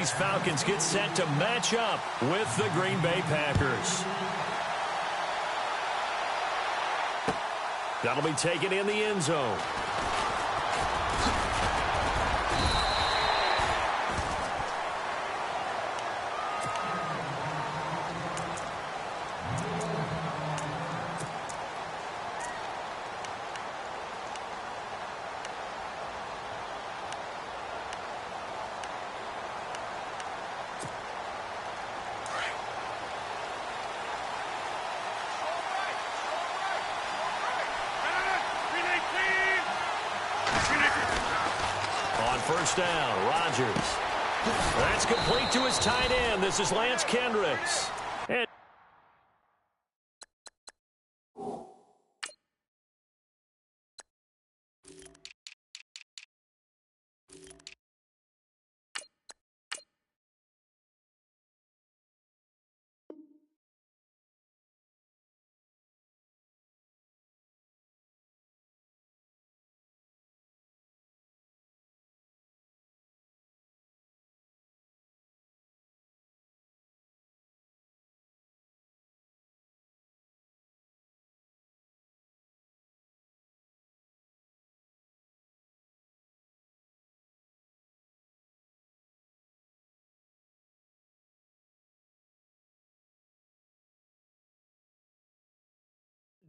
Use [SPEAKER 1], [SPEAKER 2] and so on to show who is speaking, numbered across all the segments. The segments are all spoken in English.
[SPEAKER 1] these Falcons get set to match up with the Green Bay Packers. That'll be taken in the end zone. First down, Rodgers. That's complete to his tight end. This is Lance Kendricks. And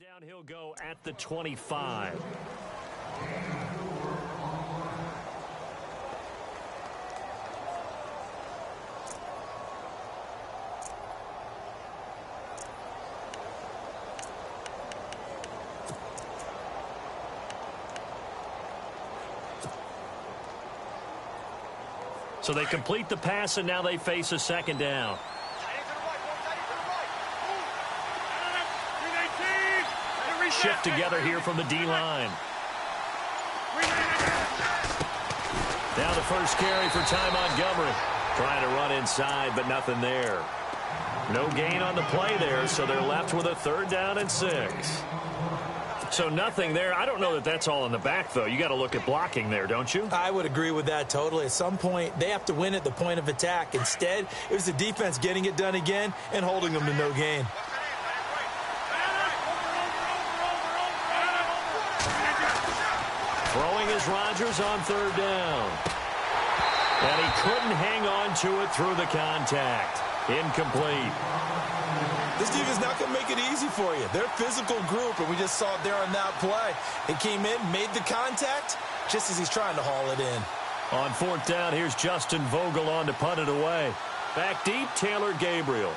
[SPEAKER 1] down he'll go at the 25. So they complete the pass, and now they face a second down. Shift together here from the D-line. Now the first carry for Ty Montgomery. Trying to run inside, but nothing there. No gain on the play there, so they're left with a 3rd down and 6. So nothing there. I don't know that that's all in the back, though. You got to look at blocking there, don't you?
[SPEAKER 2] I would agree with that totally. At some point, they have to win at the point of attack. Instead, it was the defense getting it done again and holding them to no gain.
[SPEAKER 1] Throwing is Rodgers on 3rd down. And he couldn't hang on to it through the contact. Incomplete.
[SPEAKER 2] This defense is not going to make it easy for you. They're a physical group, and we just saw it there on that play. He came in, made the contact, just as he's trying to haul it in.
[SPEAKER 1] On 4th down, here's Justin Vogel on to punt it away. Back deep, Taylor Gabriel.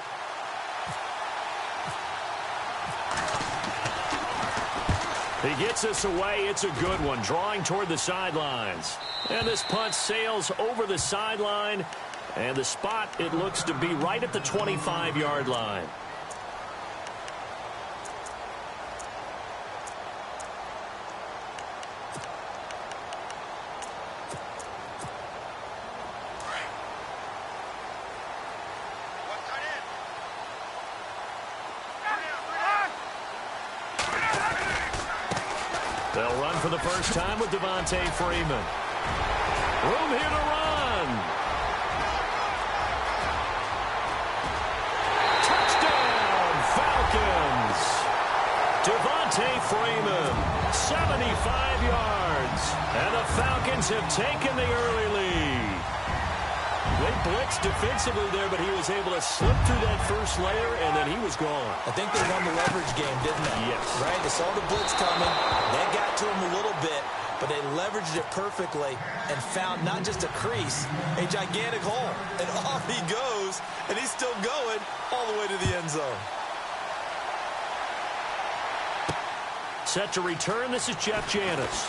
[SPEAKER 1] He gets us away. It's a good one, drawing toward the sidelines. And this punt sails over the sideline. And the spot, it looks to be right at the 25-yard line. They'll run for the first time with Devontae Freeman. Room here to run. Touchdown, Falcons. Devontae Freeman, 75 yards. And the Falcons have taken the early lead. They blitzed defensively there, but he was able to slip through that first layer, and then he was gone.
[SPEAKER 2] I think they won the leverage game, didn't they?
[SPEAKER 1] Yes.
[SPEAKER 2] Right? They saw the blitz coming. That got to him a little bit, but they leveraged it perfectly and found not just a crease, a gigantic hole. And off he goes, and he's still going all the way to the end zone.
[SPEAKER 1] Set to return, this is Jeff Janis.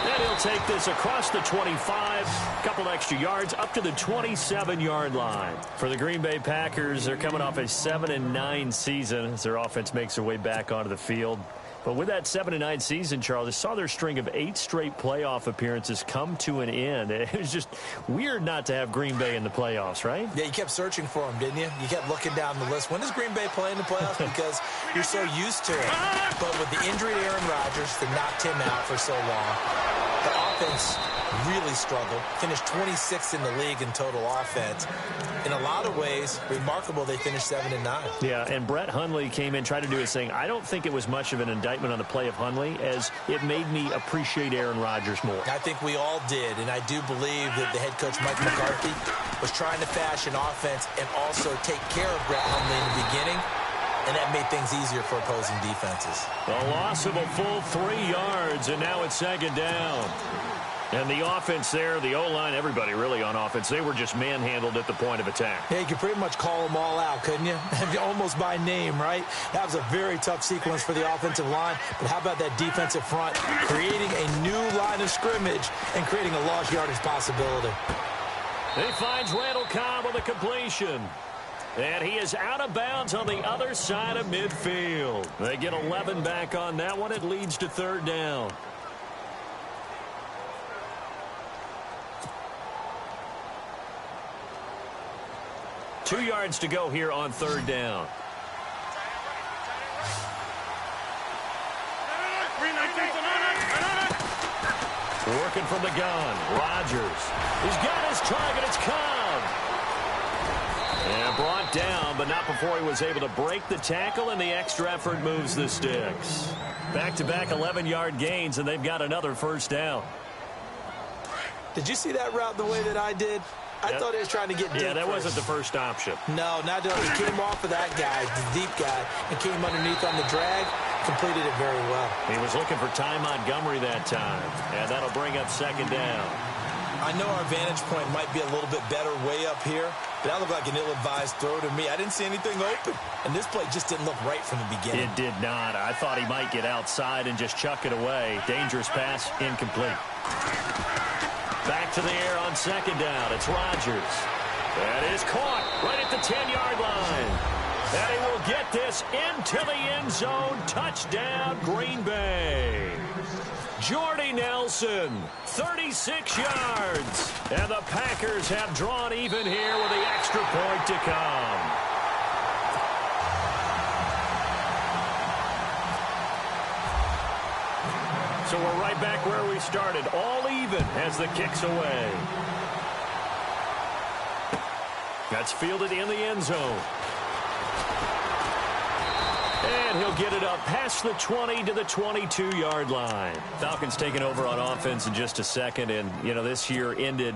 [SPEAKER 1] And he'll take this across the 25, a couple extra yards, up to the 27-yard line. For the Green Bay Packers, they're coming off a 7-9 season as their offense makes their way back onto the field. But with that 7-9 season, Charles, they saw their string of 8 straight playoff appearances come to an end. It was just weird not to have Green Bay in the playoffs, right?
[SPEAKER 2] Yeah, you kept searching for them, didn't you? You kept looking down the list. When does Green Bay play in the playoffs? Because you're so used to it. But with the injury to Aaron Rodgers that knocked him out for so long, the offense really struggled, finished 26th in the league in total offense. In a lot of ways, remarkable they finished 7-9.
[SPEAKER 1] Yeah, and Brett Hundley came in, tried to do his thing. I don't think it was much of an indictment on the play of Hundley, as it made me appreciate Aaron Rodgers more.
[SPEAKER 2] I think we all did, and I do believe that the head coach, Mike McCarthy, was trying to fashion offense and also take care of Brett Hundley in the beginning, and that made things easier for opposing defenses.
[SPEAKER 1] A loss of a full 3 yards, and now it's second down. And the offense there, the O-line, everybody really on offense, they were just manhandled at the point of attack.
[SPEAKER 2] Yeah, you could pretty much call them all out, couldn't you? Almost by name, right? That was a very tough sequence for the offensive line. But how about that defensive front creating a new line of scrimmage and creating a lost yardage possibility?
[SPEAKER 1] He finds Randall Cobb on the completion. And he is out of bounds on the other side of midfield. They get 11 back on that one. It leads to third down. Two yards to go here on third down. Working from the gun. Rodgers. He's got his target. It's Cobb. And brought down, but not before he was able to break the tackle, and the extra effort moves the sticks. Back-to-back 11-yard gains, and they've got another first down.
[SPEAKER 2] Did you see that route the way that I did? I thought he was trying to get deep.
[SPEAKER 1] Yeah, that
[SPEAKER 2] first.
[SPEAKER 1] wasn't the first option.
[SPEAKER 2] No, not doing. He came off of that guy, the deep guy, and came underneath on the drag. Completed it very well.
[SPEAKER 1] He was looking for Ty Montgomery that time, and that'll bring up second down.
[SPEAKER 2] I know our vantage point might be a little bit better way up here, but that looked like an ill-advised throw to me. I didn't see anything open, and this play just didn't look right from the beginning.
[SPEAKER 1] It did not. I thought he might get outside and just chuck it away. Dangerous pass, incomplete. Back to the air on second down. It's Rodgers. That is caught right at the 10-yard line. And he will get this into the end zone. Touchdown, Green Bay. Jordy Nelson, 36 yards. And the Packers have drawn even here with the extra point to come. So we're right back where we started, all even as the kick's away. That's fielded in the end zone. And he'll get it up past the 20 to the 22-yard line. Falcons taking over on offense in just a second, and, you know, this year ended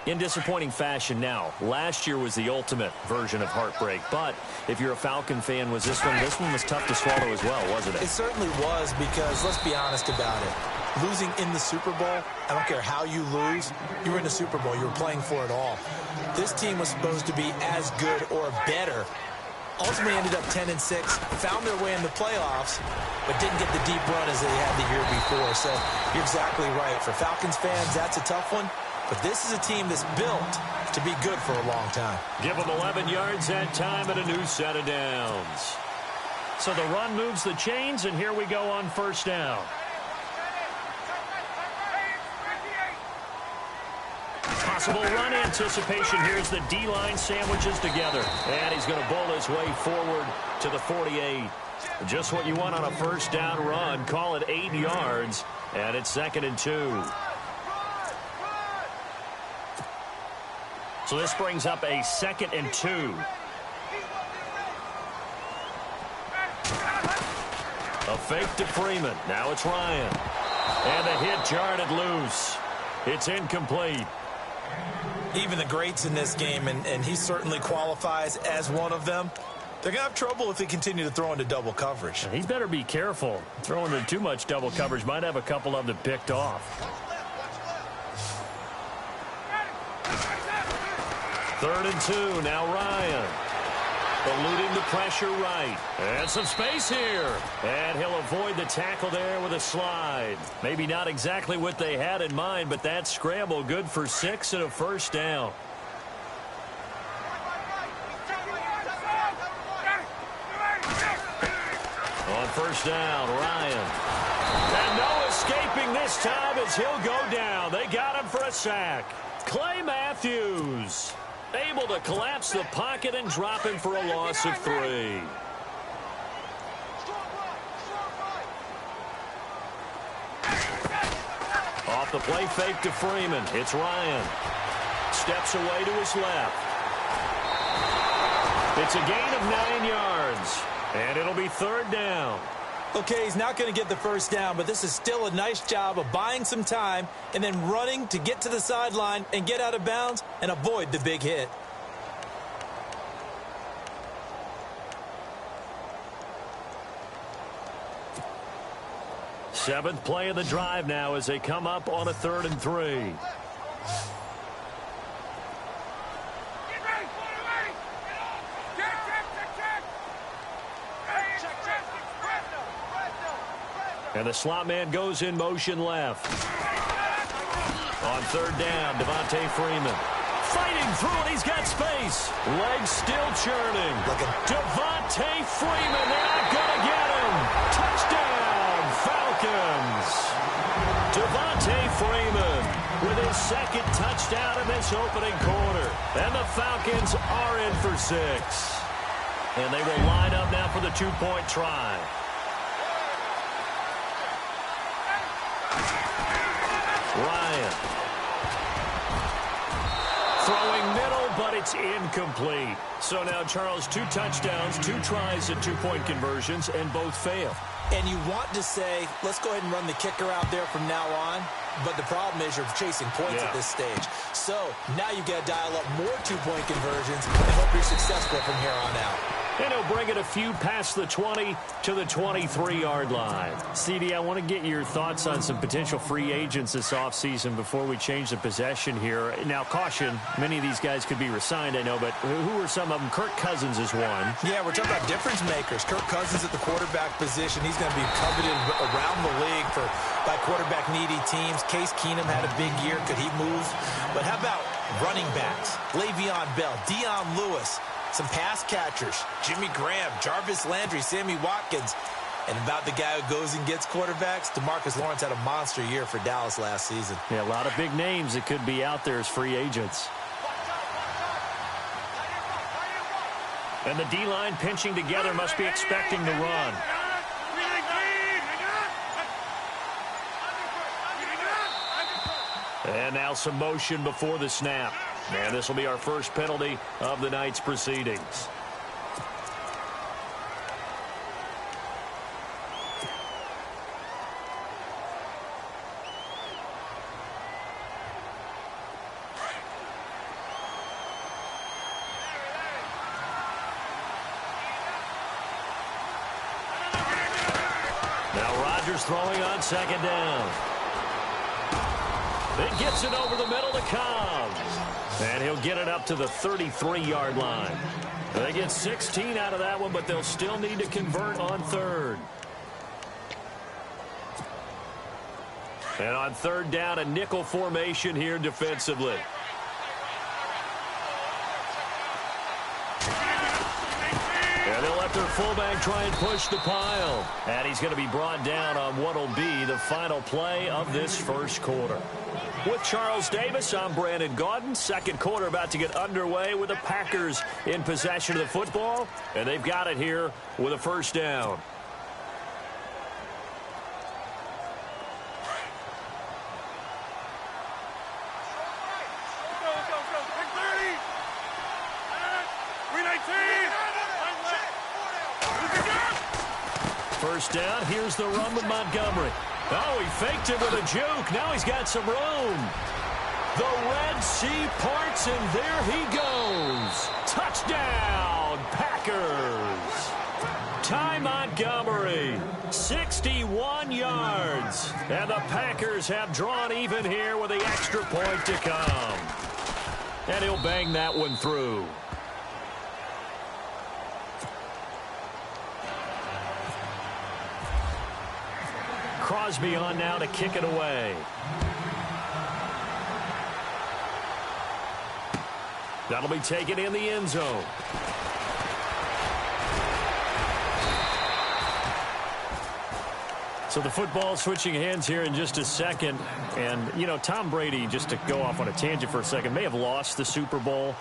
[SPEAKER 1] in disappointing fashion now. Last year was the ultimate version of heartbreak, but if you're a Falcon fan, was this one was tough to swallow as well, wasn't it?
[SPEAKER 2] It certainly was, because let's be honest about it. Losing in the Super Bowl, I don't care how you lose, you were in the Super Bowl, you were playing for it all. This team was supposed to be as good or better. Ultimately ended up 10-6, found their way in the playoffs, but didn't get the deep run as they had the year before. So you're exactly right. For Falcons fans, that's a tough one. But this is a team that's built to be good for a long time.
[SPEAKER 1] Give them 11 yards that time and a new set of downs. So the run moves the chains, and here we go on first down. Possible run anticipation. Here's the D-line sandwiches together. And he's going to bowl his way forward to the 48. Just what you want on a first down run. Call it 8 yards. And it's 2nd and 2. So this brings up a 2nd and 2. A fake to Freeman. Now it's Ryan. And the hit jarred loose. It's incomplete.
[SPEAKER 2] Even the greats in this game, and he certainly qualifies as one of them, they're going to have trouble if they continue to throw into double coverage.
[SPEAKER 1] He better be careful. Throwing into too much double coverage might have a couple of them picked off. 3rd and 2. Now Ryan. Eluding the pressure right. And some space here. And he'll avoid the tackle there with a slide. Maybe not exactly what they had in mind, but that scramble good for 6 and a first down. On first down, Ryan. And no escaping this time as he'll go down. They got him for a sack. Clay Matthews able to collapse the pocket and drop him for a loss of 3. Off the play fake to Freeman. It's Ryan. Steps away to his left. It's a gain of 9 yards. And it'll be third down.
[SPEAKER 2] Okay, he's not going to get the first down, but this is still a nice job of buying some time and then running to get to the sideline and get out of bounds and avoid the big hit.
[SPEAKER 1] Seventh play of the drive now as they come up on a 3rd and 3. And the slot man goes in motion left. On 3rd down, Devontae Freeman. Fighting through it, he's got space. Legs still churning. Devontae Freeman, they're not going to get him. Touchdown, Falcons. Devontae Freeman with his 2nd touchdown in this opening quarter. And the Falcons are in for 6. And they will line up now for the 2-point try. Ryan. Throwing middle, but it's incomplete. So now, Charles, 2 touchdowns, 2 tries at 2-point conversions, and both fail.
[SPEAKER 2] And you want to say, let's go ahead and run the kicker out there from now on. But the problem is you're chasing points at this stage. So now you've got to dial up more 2-point conversions and hope you're successful from here on out.
[SPEAKER 1] And he'll bring it a few past the 20 to the 23-yard line. CD, I want to get your thoughts on some potential free agents this offseason before we change the possession here. Now, caution, many of these guys could be re-signed, I know, but who are some of them? Kirk Cousins is one.
[SPEAKER 2] Yeah, we're talking about difference makers. Kirk Cousins at the quarterback position. He's going to be coveted around the league by quarterback-needy teams. Case Keenum had a big year. Could he move? But how about running backs? Le'Veon Bell, Dion Lewis. Some pass catchers, Jimmy Graham, Jarvis Landry, Sammy Watkins. And about the guy who goes and gets quarterbacks, DeMarcus Lawrence had a monster year for Dallas last season.
[SPEAKER 1] Yeah, a lot of big names that could be out there as free agents. And the D-line pinching together must be expecting to run. And now some motion before the snap. And this will be our first penalty of the night's proceedings. Now Rodgers throwing on 2nd down. It gets it over the middle to Cobb. And he'll get it up to the 33-yard line. They get 16 out of that one, but they'll still need to convert on 3rd. And on 3rd down, a nickel formation here defensively. And they'll let their fullback try and push the pile. And he's going to be brought down on what will be the final play of this first quarter. With Charles Davis, I'm Brandon Gaudin. 2nd quarter about to get underway with the Packers in possession of the football. And they've got it here with a 1st down. First down, here's the run with Montgomery. Oh, he faked it with a juke. Now he's got some room. The Red Sea parts, and there he goes. Touchdown, Packers. Ty Montgomery, 61 yards. And the Packers have drawn even here with the extra point to come. And he'll bang that one through. Crosby on now to kick it away. That'll be taken in the end zone. So the football switching hands here in just a second. And, you know, Tom Brady, just to go off on a tangent for a second, may have lost the Super Bowl,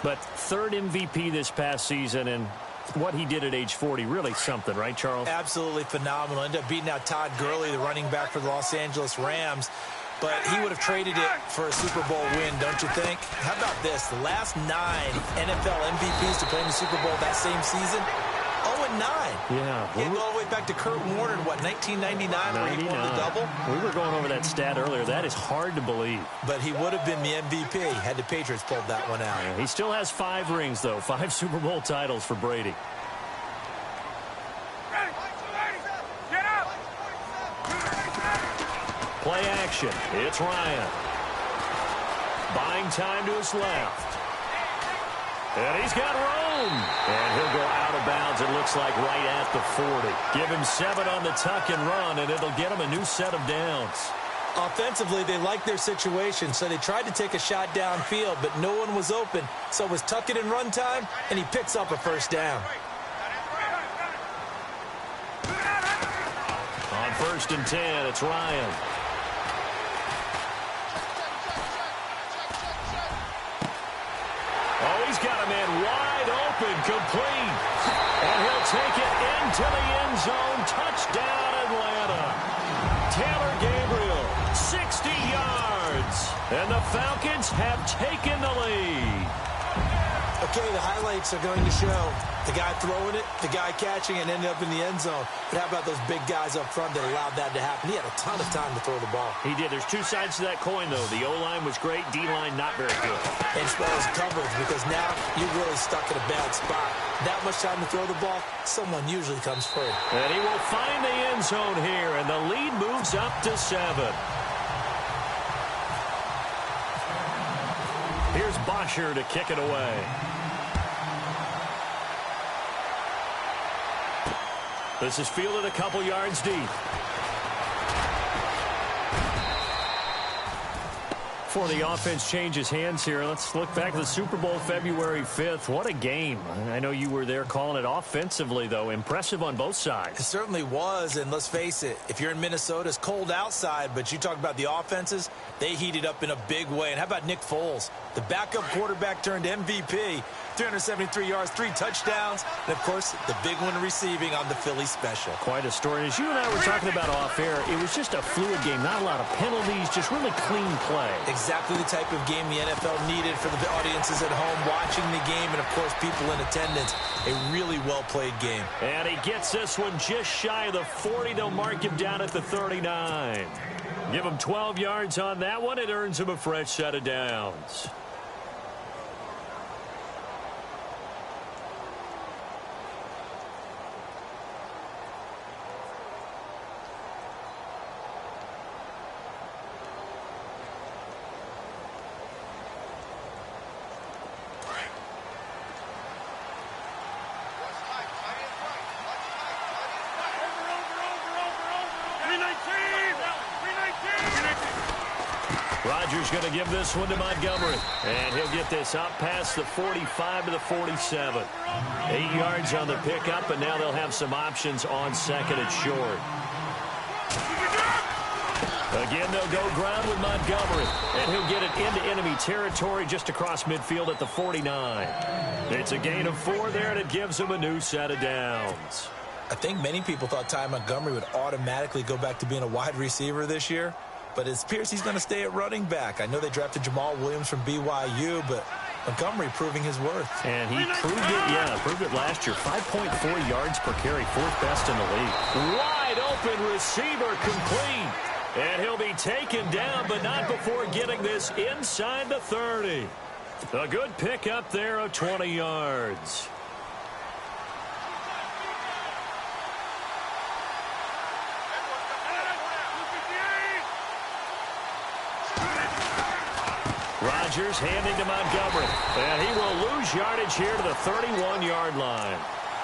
[SPEAKER 1] but 3rd MVP this past season, and what he did at age 40, really something, right, Charles?
[SPEAKER 2] Absolutely phenomenal. Ended up beating out Todd Gurley, the running back for the Los Angeles Rams. but he would have traded it for a Super Bowl win, don't you think? How about this? The last 9 NFL MVPs to play in the Super Bowl that same season, 0-9.
[SPEAKER 1] Yeah.
[SPEAKER 2] He go all the way back to Kurt Warner in, 1999 where he won the double?
[SPEAKER 1] We were going over that stat earlier. That is hard to believe.
[SPEAKER 2] But he would have been the MVP had the Patriots pulled that one out.
[SPEAKER 1] Yeah, he still has 5 rings, though. 5 Super Bowl titles for Brady. Play action. It's Ryan. Buying time to his left. And he's got room. And he'll go out of bounds, it looks like, right at the 40. Give him 7 on the tuck and run, and it'll get him a new set of downs.
[SPEAKER 2] Offensively, they liked their situation, so they tried to take a shot downfield, but no one was open. So it was tuck it and run time, and he picks up a first down.
[SPEAKER 1] On 1st and 10, it's Ryan. Oh, he's got a man wide open, complete. And he'll take it into the end zone. Touchdown, Atlanta. Taylor Gabriel, 60 yards. And the Falcons have taken the lead.
[SPEAKER 2] Okay, the highlights are going to show the guy throwing it, the guy catching it, and ended up in the end zone. But how about those big guys up front that allowed that to happen? He had a ton of time to throw the ball.
[SPEAKER 1] He did. There's 2 sides to that coin, though. The O-line was great. D-line not very good.
[SPEAKER 2] And as well as coverage, because now you're really stuck in a bad spot. That much time to throw the ball, someone usually comes free.
[SPEAKER 1] And he will find the end zone here, and the lead moves up to 7. Here's Bosher to kick it away. This is fielded a couple yards deep. Before the offense changes hands here, let's look back at the Super Bowl February 5th. What a game. I know you were there calling it offensively, though. Impressive on both sides.
[SPEAKER 2] It certainly was, and let's face it, if you're in Minnesota, it's cold outside, but you talk about the offenses, they heated up in a big way. And how about Nick Foles? The backup quarterback turned MVP, 373 yards, 3 touchdowns, and, of course, the big one receiving on the Philly special.
[SPEAKER 1] Quite a story. As you and I were talking about off air, it was just a fluid game. Not a lot of penalties, just really clean play.
[SPEAKER 2] Exactly the type of game the NFL needed for the audiences at home watching the game and, of course, people in attendance. A really well-played game.
[SPEAKER 1] And he gets this one just shy of the 40. They'll mark him down at the 39. Give him 12 yards on that one. It earns him a fresh set of downs. Rodgers going to give this one to Montgomery. And he'll get this up past the 45 to the 47. 8 yards on the pickup, and now they'll have some options on 2nd and short. Again, they'll go ground with Montgomery. And he'll get it into enemy territory just across midfield at the 49. It's a gain of 4 there, and it gives them a new set of downs.
[SPEAKER 2] I think many people thought Ty Montgomery would automatically go back to being a wide receiver this year. But it appears he's going to stay at running back. I know they drafted Jamal Williams from BYU, but Montgomery proving his worth.
[SPEAKER 1] And he proved it last year. 5.4 yards per carry, 4th best in the league. Wide open receiver, complete. And he'll be taken down, but not before getting this inside the 30. A good pickup there of 20 yards. Rodgers handing to Montgomery. And he will lose yardage here to the 31-yard line.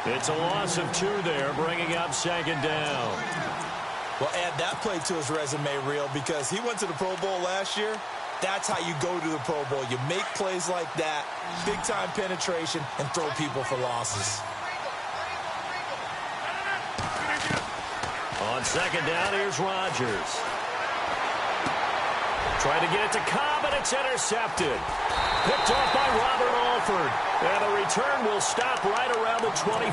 [SPEAKER 1] It's a loss of 2 there, bringing up 2nd down.
[SPEAKER 2] Well, add that play to his resume reel because he went to the Pro Bowl last year. That's how you go to the Pro Bowl. You make plays like that, big-time penetration, and throw people for losses.
[SPEAKER 1] On 2nd down, here's Rodgers. Trying to get it to Cobb, and it's intercepted. Picked off by Robert Wolford. And the return will stop right around the 25.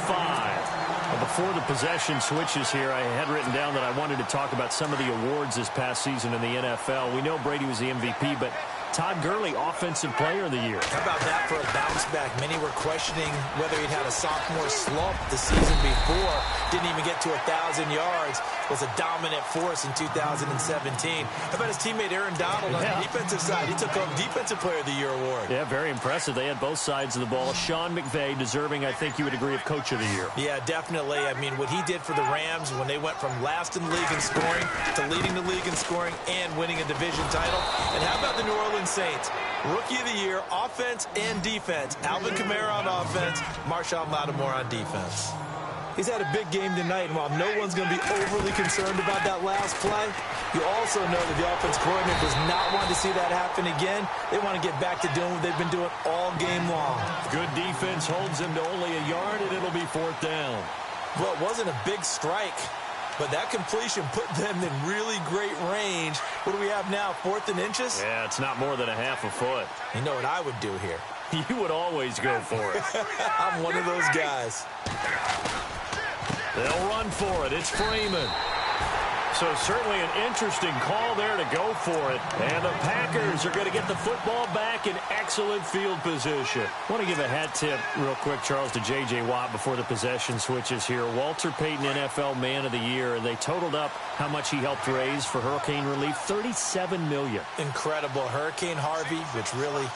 [SPEAKER 1] Well, before the possession switches here, I had written down that I wanted to talk about some of the awards this past season in the NFL. We know Brady was the MVP, but Todd Gurley, Offensive Player of the Year.
[SPEAKER 2] How about that for a bounce back? Many were questioning whether he'd had a sophomore slump the season before. Didn't even get to 1,000 yards. Was a dominant force in 2017. How about his teammate Aaron Donald on the defensive side? He took home Defensive Player of the Year award.
[SPEAKER 1] Yeah, very impressive. They had both sides of the ball. Sean McVay deserving, I think you would agree, of Coach of the Year.
[SPEAKER 2] Yeah, definitely. I mean, what he did for the Rams when they went from last in the league in scoring to leading the league in scoring and winning a division title. And how about the New Orleans Saints? Rookie of the Year, offense and defense. Alvin Kamara on offense, Marshawn Lattimore on defense. He's had a big game tonight, and while no one's going to be overly concerned about that last play, you also know that the offense coordinator does not want to see that happen again. They want to get back to doing what they've been doing all game long.
[SPEAKER 1] Good defense holds him to only a yard, and it'll be 4th down.
[SPEAKER 2] Well, it wasn't a big strike, but that completion put them in really great range. What do we have now, 4th and inches?
[SPEAKER 1] Yeah, it's not more than a half a foot.
[SPEAKER 2] You know what I would do here?
[SPEAKER 1] You would always go for it.
[SPEAKER 2] I'm one of those guys.
[SPEAKER 1] They'll run for it. It's Freeman. So certainly an interesting call there to go for it. And the Packers are going to get the football back in excellent field position. I want to give a hat tip real quick, Charles, to J.J. Watt before the possession switches here. Walter Payton, NFL Man of the Year, and they totaled up how much he helped raise for hurricane relief, $37 million.
[SPEAKER 2] Incredible. Hurricane Harvey, which really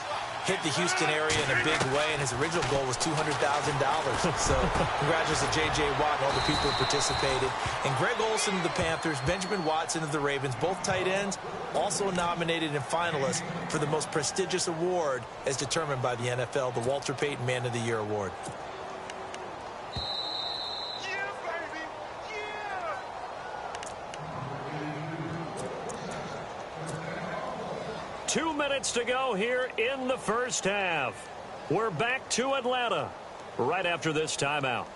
[SPEAKER 2] hit the Houston area in a big way, and his original goal was $200,000. So congratulations to J.J. Watt and all the people who participated. And Greg Olsen of the Panthers, Benjamin Watson of the Ravens, both tight ends, also nominated and finalists for the most prestigious award as determined by the NFL, the Walter Payton Man of the Year Award.
[SPEAKER 1] 2 minutes to go here in the first half. We're back to Atlanta right after this timeout.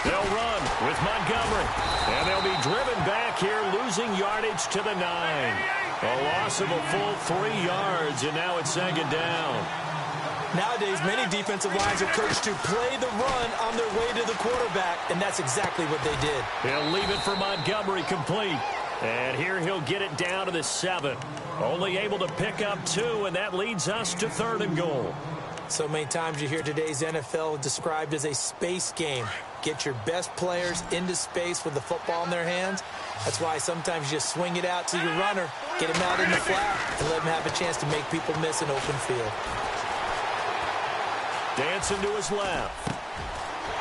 [SPEAKER 1] They'll run with Montgomery, and they'll be driven back here, losing yardage to the 9. A loss of a full 3 yards, and now it's 2nd down.
[SPEAKER 2] Nowadays, many defensive lines are coached to play the run on their way to the quarterback, and that's exactly what they did.
[SPEAKER 1] He'll leave it for Montgomery complete. And here he'll get it down to the 7. Only able to pick up 2, and that leads us to 3rd and goal.
[SPEAKER 2] So many times you hear today's NFL described as a space game. Get your best players into space with the football in their hands. That's why sometimes you just swing it out to your runner, get him out in the flat, and let him have a chance to make people miss an open field.
[SPEAKER 1] Dancing to his left.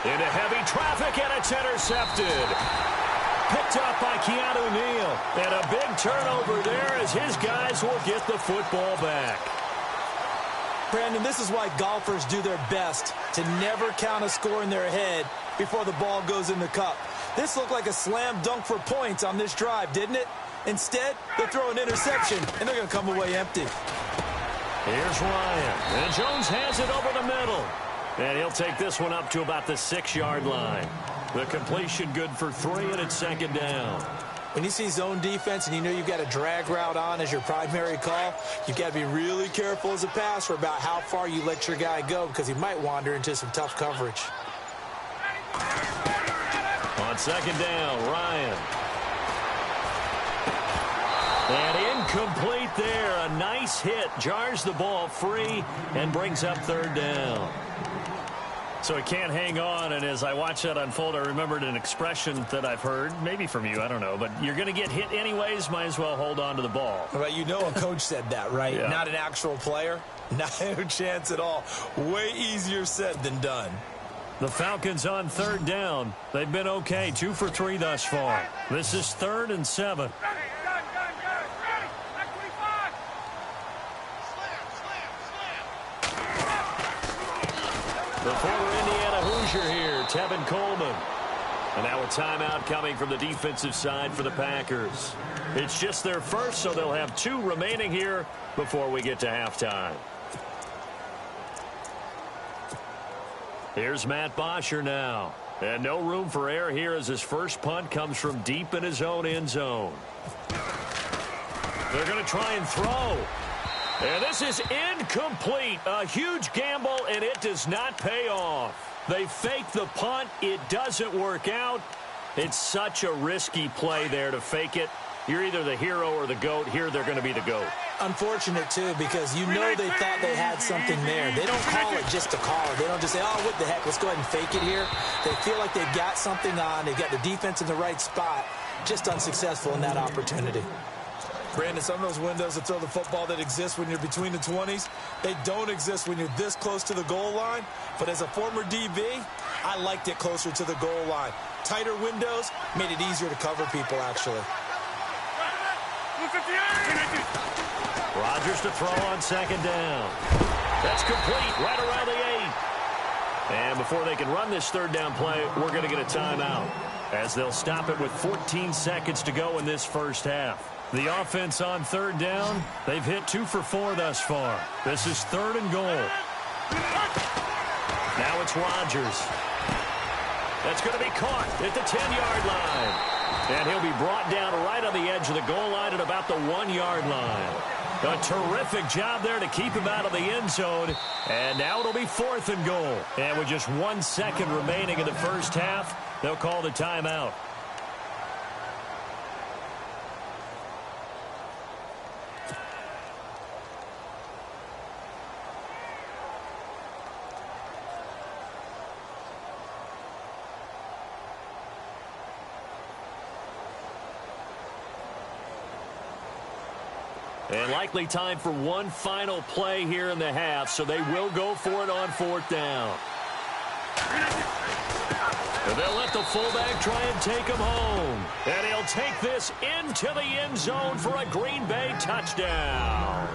[SPEAKER 1] Into heavy traffic, and it's intercepted. Picked up by Keanu Neal. And a big turnover there as his guys will get the football back.
[SPEAKER 2] Brandon, this is why golfers do their best to never count a score in their head before the ball goes in the cup. This looked like a slam dunk for points on this drive, didn't it? Instead, they throw an interception, and they're going to come away empty.
[SPEAKER 1] Here's Ryan. And Jones has it over the middle. And he'll take this one up to about the 6-yard line. The completion good for 3, and it's 2nd down.
[SPEAKER 2] When you see zone defense and you know you've got a drag route on as your primary call, you've got to be really careful as a passer about how far you let your guy go because he might wander into some tough coverage.
[SPEAKER 1] On 2nd down, Ryan. And incomplete there. A nice hit. Jars the ball free and brings up 3rd down. So he can't hang on, and as I watch that unfold, I remembered an expression that I've heard, maybe from you, I don't know, but you're going to get hit anyways, might as well hold on to the ball.
[SPEAKER 2] Well, you know a coach said that, right?
[SPEAKER 1] Yeah.
[SPEAKER 2] Not an actual player. No chance at all. Way easier said than done.
[SPEAKER 1] The Falcons on 3rd down. They've been okay, 2 for 3 thus far. This is 3rd and 7. The former Indiana Hoosier here, Tevin Coleman. And now a timeout coming from the defensive side for the Packers. It's just their first, so they'll have 2 remaining here before we get to halftime. Here's Matt Bosher now. And no room for error here as his first punt comes from deep in his own end zone. They're going to try and throw. And this is incomplete. A huge gamble, and it does not pay off. They fake the punt. It doesn't work out. It's such a risky play there to fake it. You're either the hero or the GOAT. Here they're going to be the GOAT.
[SPEAKER 2] Unfortunate, too, because you know they thought they had something there. They don't call it just to call it. They don't just say, oh, what the heck, let's go ahead and fake it here. They feel like they've got something on. They've got the defense in the right spot. Just unsuccessful in that opportunity. Brandon, some of those windows to throw the football that exist when you're between the 20s, they don't exist when you're this close to the goal line. But as a former DB, I liked it closer to the goal line. Tighter windows made it easier to cover people, actually.
[SPEAKER 1] Rodgers to throw on second down. That's complete right around the 8. And before they can run this third down play, we're going to get a timeout, as they'll stop it with 14 seconds to go in this first half. The offense on third down, they've hit 2 for 4 thus far. This is 3rd and goal. Now it's Rodgers. That's going to be caught at the 10-yard line. And he'll be brought down right on the edge of the goal line at about the 1-yard line. A terrific job there to keep him out of the end zone. And now it'll be 4th and goal. And with just 1 second remaining in the first half, they'll call the timeout. And likely time for one final play here in the half, so they will go for it on 4th down. And they'll let the fullback try and take him home. And he'll take this into the end zone for a Green Bay touchdown.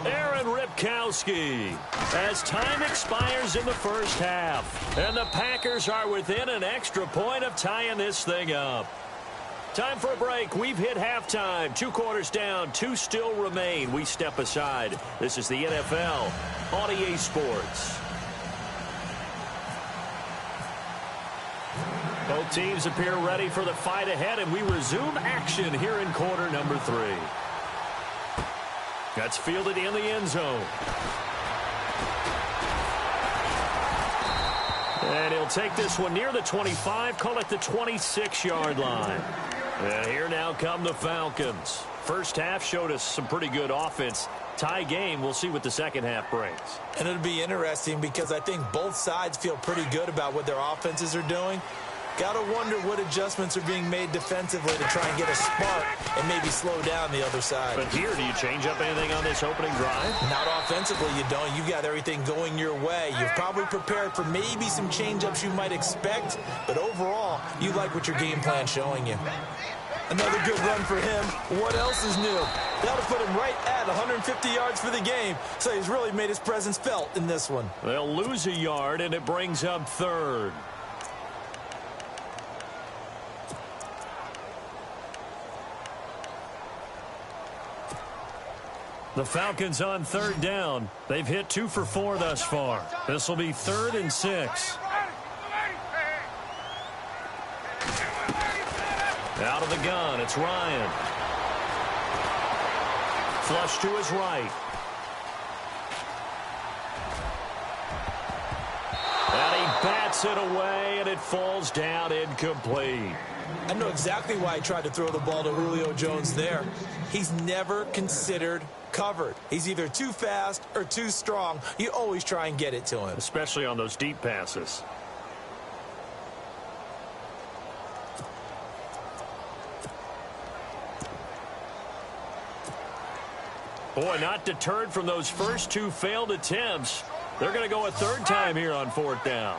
[SPEAKER 1] Aaron Ripkowski, as time expires in the first half. And the Packers are within an extra point of tying this thing up. Time for a break. We've hit halftime. 2 quarters down. 2 still remain. We step aside. This is the NFL on EA Sports. Both teams appear ready for the fight ahead, and we resume action here in quarter number 3. That's fielded in the end zone. And he'll take this one near the 25, call it the 26-yard line. And here now come the Falcons. First half showed us some pretty good offense. Tie game, we'll see what the second half brings.
[SPEAKER 2] And it'll be interesting because I think both sides feel pretty good about what their offenses are doing. Got to wonder what adjustments are being made defensively to try and get a spark and maybe slow down the other side.
[SPEAKER 1] But here, do you change up anything on this opening drive?
[SPEAKER 2] Not offensively, you don't. You got everything going your way. You've probably prepared for maybe some change-ups you might expect, but overall, you like what your game plan's showing you. Another good run for him. What else is new? That'll put him right at 150 yards for the game, so he's really made his presence felt in this one.
[SPEAKER 1] They'll lose a yard, and it brings up 3rd. The Falcons on 3rd down. They've hit 2 for 4 thus far. This will be 3rd and 6. Out of the gun, it's Ryan. Flush to his right. And he bats it away, and it falls down incomplete.
[SPEAKER 2] I know exactly why he tried to throw the ball to Julio Jones there. He's never considered covered. He's either too fast or too strong. You always try and get it to him.
[SPEAKER 1] Especially on those deep passes. Boy, not deterred from those first 2 failed attempts. They're going to go a 3rd time here on 4th down.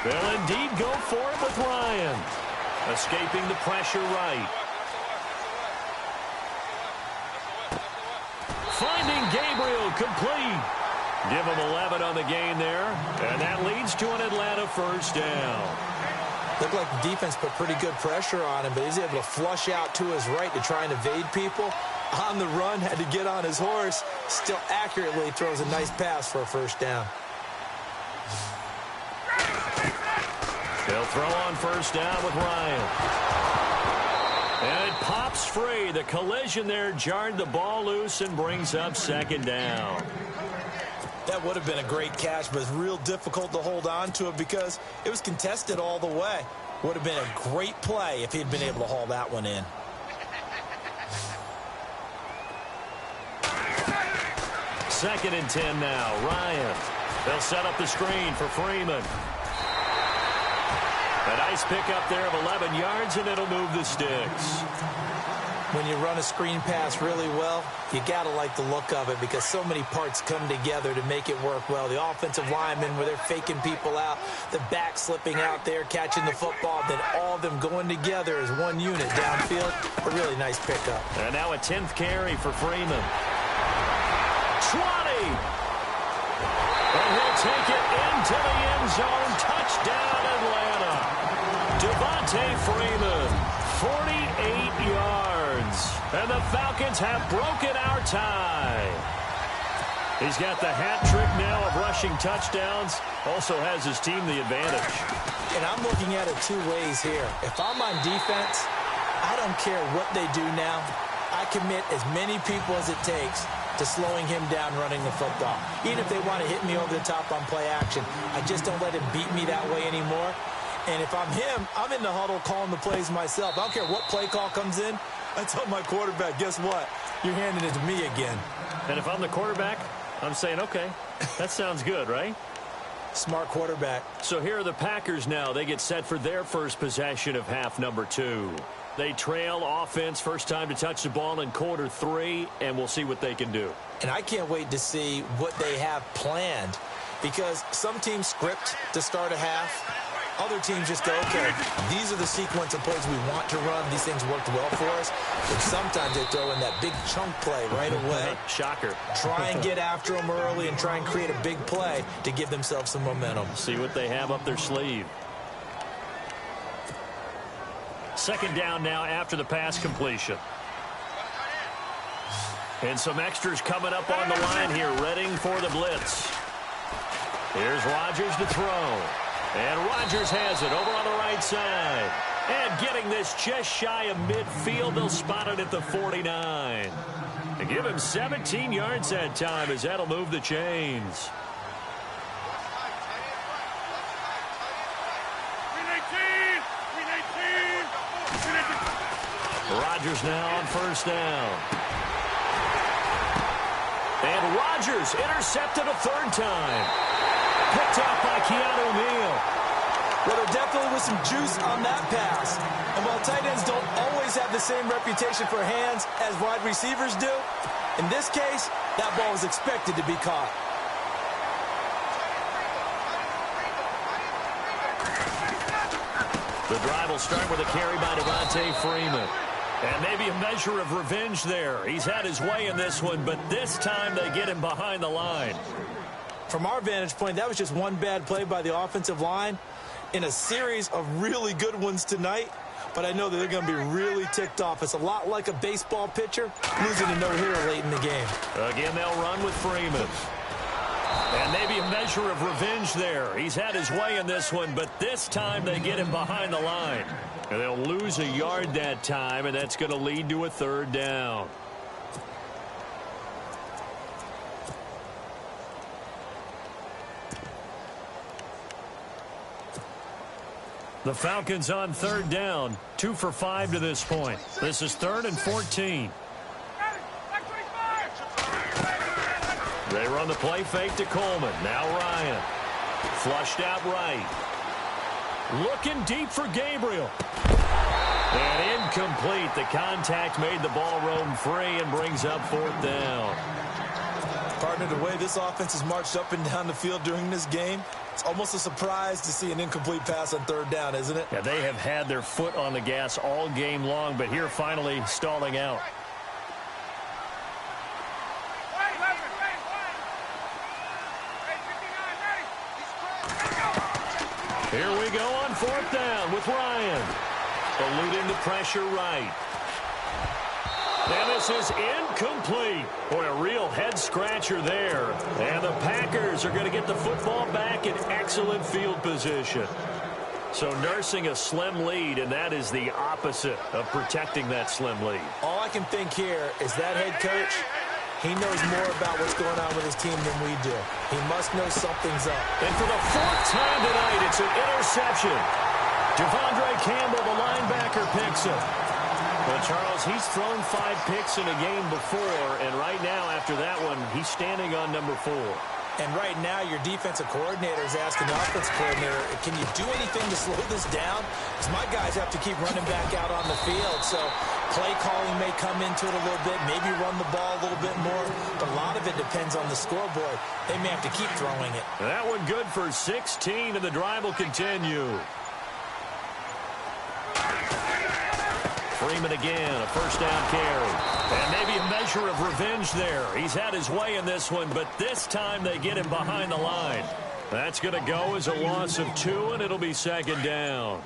[SPEAKER 1] They'll indeed go for it with Ryan. Escaping the pressure right. Finding Gabriel complete. Give him 11 on the gain there, and that leads to an Atlanta first down.
[SPEAKER 2] Looked like the defense put pretty good pressure on him, but he's able to flush out to his right to try and evade people. On the run, had to get on his horse. Still accurately throws a nice pass for a first down.
[SPEAKER 1] They'll throw on first down with Ryan. And it pops free. The collision there jarred the ball loose and brings up second down.
[SPEAKER 2] That would have been a great catch, but it's real difficult to hold on to it because it was contested all the way. Would have been a great play if he'd been able to haul that one in.
[SPEAKER 1] Second and 10 now. Ryan. They'll set up the screen for Freeman. A nice pickup there of 11 yards, and it'll move the sticks.
[SPEAKER 2] When you run a screen pass really well, you got to like the look of it because so many parts come together to make it work well. The offensive linemen, where they're faking people out, the back slipping out there, catching the football, then all of them going together as one unit downfield. A really nice pickup.
[SPEAKER 1] And now a 10th carry for Freeman. 20! And he'll take it into the end zone. Touchdown, Atlanta. Devontae Freeman, 48 yards. And the Falcons have broken our tie. He's got the hat trick now of rushing touchdowns. Also has his team the advantage.
[SPEAKER 2] And I'm looking at it two ways here. If I'm on defense, I don't care what they do now. I commit as many people as it takes to slowing him down running the football. Even if they want to hit me over the top on play action, I just don't let him beat me that way anymore. And if I'm him, I'm in the huddle calling the plays myself. I don't care what play call comes in. I tell my quarterback, guess what? You're handing it to me again.
[SPEAKER 1] And if I'm the quarterback, I'm saying, okay, that sounds good, right?
[SPEAKER 2] Smart quarterback.
[SPEAKER 1] So here are the Packers now. They get set for their first possession of half number 2. They trail offense, first time to touch the ball in quarter 3, and we'll see what they can do.
[SPEAKER 2] And I can't wait to see what they have planned because some teams script to start a half. Other teams just go, okay, these are the sequence of plays we want to run. These things worked well for us. But sometimes they throw in that big chunk play right away.
[SPEAKER 1] Shocker.
[SPEAKER 2] Try and get after them early and try and create a big play to give themselves some momentum.
[SPEAKER 1] See what they have up their sleeve. Second down now after the pass completion. And some extras coming up on the line here, readying for the blitz. Here's Rodgers to throw. And Rodgers has it over on the right side. And getting this just shy of midfield, they'll spot it at the 49. They give him 17 yards that time as that'll move the chains. Rodgers now on first down. And Rodgers intercepted a third time. Picked off by Keanu Neal.
[SPEAKER 2] Well, there definitely was some juice on that pass. And while tight ends don't always have the same reputation for hands as wide receivers do, in this case, that ball was expected to be caught.
[SPEAKER 1] The drive will start with a carry by Devontae Freeman. And maybe a measure of revenge there. He's had his way in this one, but this time they get him behind the line.
[SPEAKER 2] From our vantage point, that was just one bad play by the offensive line in a series of really good ones tonight. But I know that they're going to be really ticked off. It's a lot like a baseball pitcher losing a no-hitter late in the game.
[SPEAKER 1] Again, they'll run with Freeman. And maybe a measure of revenge there. He's had his way in this one, but this time they get him behind the line. And they'll lose a yard that time, and that's going to lead to a third down. The Falcons on third down, 2 for 5 to this point. This is 3rd and 14. They run the play fake to Coleman. Now Ryan. Flushed out right. Looking deep for Gabriel. And incomplete. The contact made the ball roam free and brings up 4th down.
[SPEAKER 2] Partner, the way this offense has marched up and down the field during this game, it's almost a surprise to see an incomplete pass on 3rd down, isn't it?
[SPEAKER 1] Yeah, they have had their foot on the gas all game long, but here finally stalling out. Here we go on fourth down with Ryan. Eluding the pressure right. And this is incomplete. Boy, a real head-scratcher there. And the Packers are going to get the football back in excellent field position. So nursing a slim lead, and that is the opposite of protecting that slim lead.
[SPEAKER 2] All I can think here is that head coach, he knows more about what's going on with his team than we do. He must know something's up.
[SPEAKER 1] And for the fourth time tonight, it's an interception. Devondre Campbell, the linebacker, picks it. Well, Charles, he's thrown 5 picks in a game before, and right now, after that one, he's standing on number 4.
[SPEAKER 2] And right now, your defensive coordinator is asking the offensive coordinator, can you do anything to slow this down? Because my guys have to keep running back out on the field. So play calling may come into it a little bit, maybe run the ball a little bit more. But a lot of it depends on the scoreboard. They may have to keep throwing it.
[SPEAKER 1] That one good for 16, and the drive will continue. Freeman again, a first down carry. And maybe a measure of revenge there. He's had his way in this one, but this time they get him behind the line. That's going to go as a loss of 2, and it'll be second down.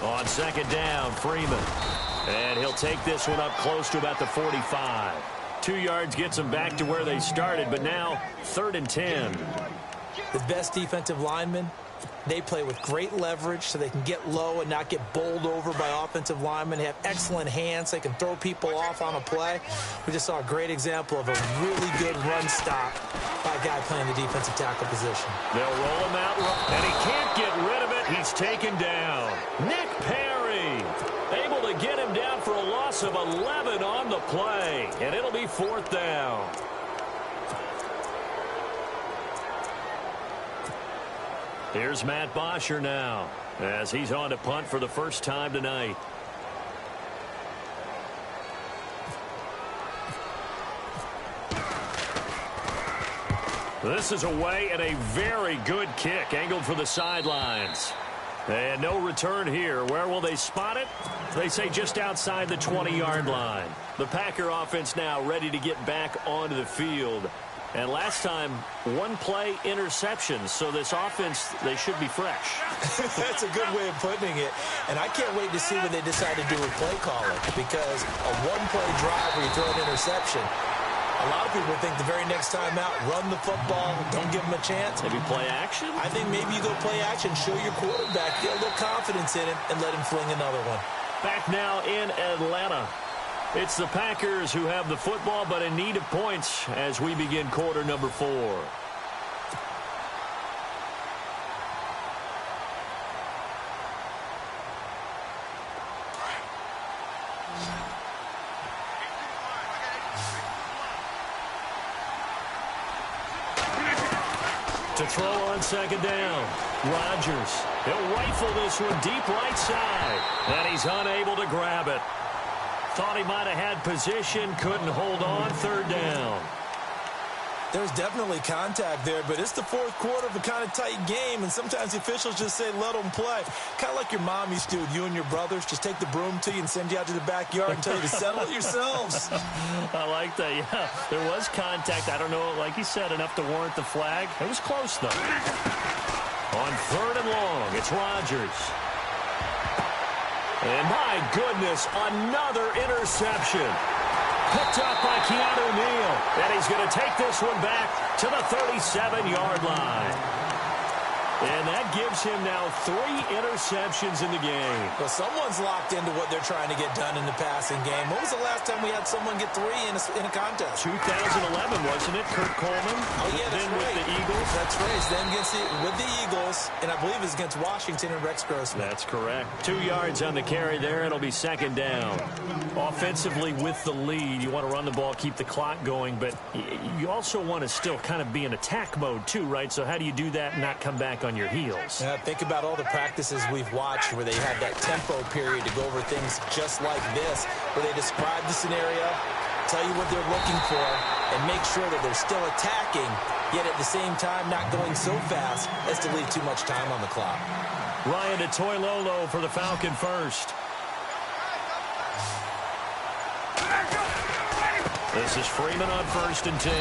[SPEAKER 1] On second down, Freeman. And he'll take this one up close to about the 45. 2 yards gets them back to where they started, but now 3rd and 10.
[SPEAKER 2] The best defensive linemen, they play with great leverage so they can get low and not get bowled over by offensive linemen. They have excellent hands. They can throw people off on a play. We just saw a great example of a really good run stop by a guy playing the defensive tackle position.
[SPEAKER 1] They'll roll him out, and he can't get rid of it. He's taken down. Nick Perry able to get him down for a loss of 11 on the play, and it'll be 4th down. Here's Matt Bosher now as he's on to punt for the first time tonight. This is away and a very good kick angled for the sidelines. And no return here. Where will they spot it? They say just outside the 20-yard line. The Packer offense now ready to get back onto the field. And last time, 1 play interception. So this offense, they should be fresh.
[SPEAKER 2] That's a good way of putting it. And I can't wait to see what they decide to do with play calling. Because a 1-play drive where you throw an interception, a lot of people think the very next time out, run the football, don't give them a chance.
[SPEAKER 1] Maybe play action?
[SPEAKER 2] I think maybe you go play action, show your quarterback, get a little confidence in him, and let him fling another one.
[SPEAKER 1] Back now in Atlanta. It's the Packers who have the football, but in need of points as we begin quarter number 4. To throw on second down, Rodgers. He'll rifle this one deep right side, and he's unable to grab it. Thought he might have had position, couldn't hold on, 3rd down.
[SPEAKER 2] There's definitely contact there, but it's the 4th quarter of a kind of tight game, and sometimes the officials just say, let them play. Kind of like your mom used to do with you and your brothers. Just take the broom to you and send you out to the backyard and tell you to settle it yourselves.
[SPEAKER 1] I like that, yeah. There was contact. I don't know, like you said, enough to warrant the flag. It was close, though. On 3rd and long, it's Rodgers. And my goodness, another interception. Picked up by Keanu Neal. And he's going to take this one back to the 37-yard line. And that gives him now 3 interceptions in the game.
[SPEAKER 2] Well, someone's locked into what they're trying to get done in the passing game. When was the last time we had someone get 3 in a contest?
[SPEAKER 1] 2011, wasn't it? Kurt Coleman?
[SPEAKER 2] Oh, yeah, that's
[SPEAKER 1] then
[SPEAKER 2] right.
[SPEAKER 1] With the Eagles?
[SPEAKER 2] That's right. It's then with the Eagles, and I believe it's against Washington and Rex Grossman.
[SPEAKER 1] That's correct. 2 yards on the carry there. It'll be second down. Offensively with the lead, you want to run the ball, keep the clock going, but you also want to still kind of be in attack mode too, right? So how do you do that and not come back on your heels?
[SPEAKER 2] Yeah, think about all the practices we've watched where they have that tempo period to go over things just like this, where they describe the scenario, tell you what they're looking for, and make sure that they're still attacking, yet at the same time not going so fast as to leave too much time on the clock.
[SPEAKER 1] Ryan Toilolo for the Falcon first. This is Freeman on 1st and 10.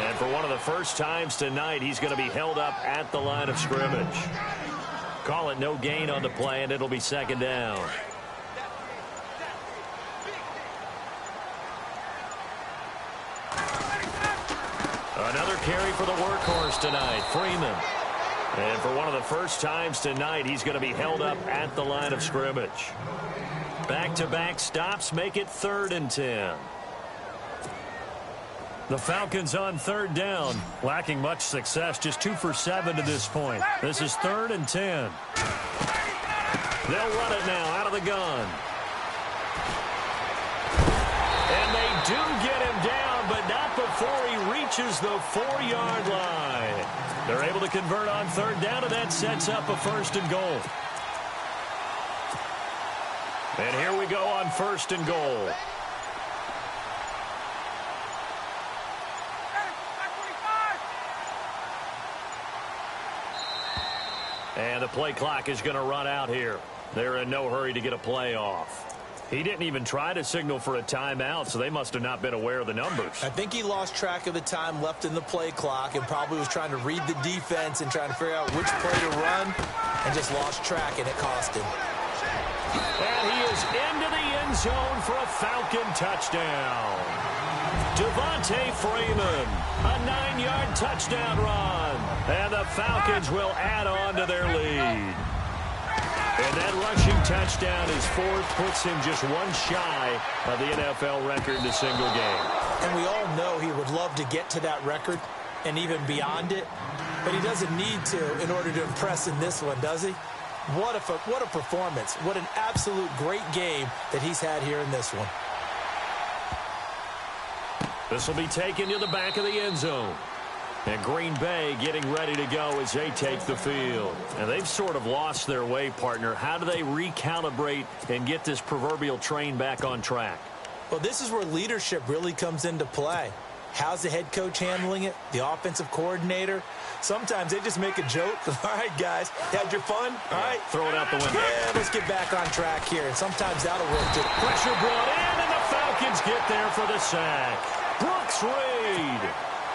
[SPEAKER 1] And for one of the first times tonight, he's going to be held up at the line of scrimmage. Call it no gain on the play, and it'll be 2nd down. Another carry for the workhorse tonight, Freeman. And for one of the first times tonight, he's going to be held up at the line of scrimmage. Back-to-back stops make it 3rd and 10. The Falcons on 3rd down, lacking much success, just 2 for 7 to this point. This is 3rd and 10. They'll run it now out of the gun. And they do get him down, but not before he reaches the 4-yard line. They're able to convert on 3rd down, and that sets up a 1st and goal. And here we go on 1st and goal. And the play clock is going to run out here. They're in no hurry to get a play off. He didn't even try to signal for a timeout, so they must have not been aware of the numbers.
[SPEAKER 2] I think he lost track of the time left in the play clock and probably was trying to read the defense and trying to figure out which play to run and just lost track, and it cost him.
[SPEAKER 1] And he is into the end zone for a Falcon touchdown. Devontae Freeman, a 9-yard touchdown run. And the Falcons will add on to their lead. And that rushing touchdown is 4th, puts him just one shy of the NFL record in a single game.
[SPEAKER 2] And we all know he would love to get to that record and even beyond it, but he doesn't need to in order to impress in this one, does he? What a performance. What an absolute great game that he's had here in this one.
[SPEAKER 1] This will be taken to the back of the end zone. And Green Bay getting ready to go as they take the field. And they've sort of lost their way, partner. How do they recalibrate and get this proverbial train back on track?
[SPEAKER 2] Well, this is where leadership really comes into play. How's the head coach handling it? The offensive coordinator? Sometimes they just make a joke. All right, guys, had your fun? All right.
[SPEAKER 1] Throw it out the window.
[SPEAKER 2] Yeah, let's get back on track here. And sometimes that'll work too.
[SPEAKER 1] Pressure brought in, and the Falcons get there for the sack. Brooks Reed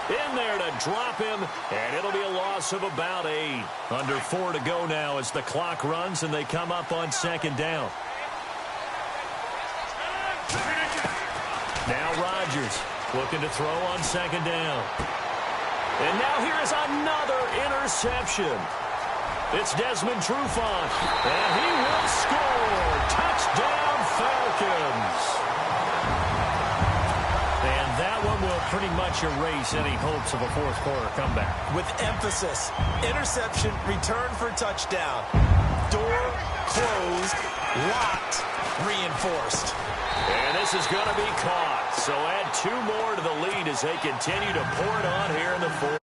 [SPEAKER 1] in there to drop him, and it'll be a loss of about 8. Under 4 to go now as the clock runs, and they come up on 2nd down. Now Rodgers looking to throw on 2nd down. And now here is another interception. It's Desmond Trufant, and he will score. Touchdown, Falcons. And that one will pretty much erase any hopes of a fourth-quarter comeback.
[SPEAKER 2] With emphasis, interception, return for touchdown. Door closed, locked, reinforced.
[SPEAKER 1] And this is going to be caught. So add 2 more to the lead as they continue to pour it on here in the fourth.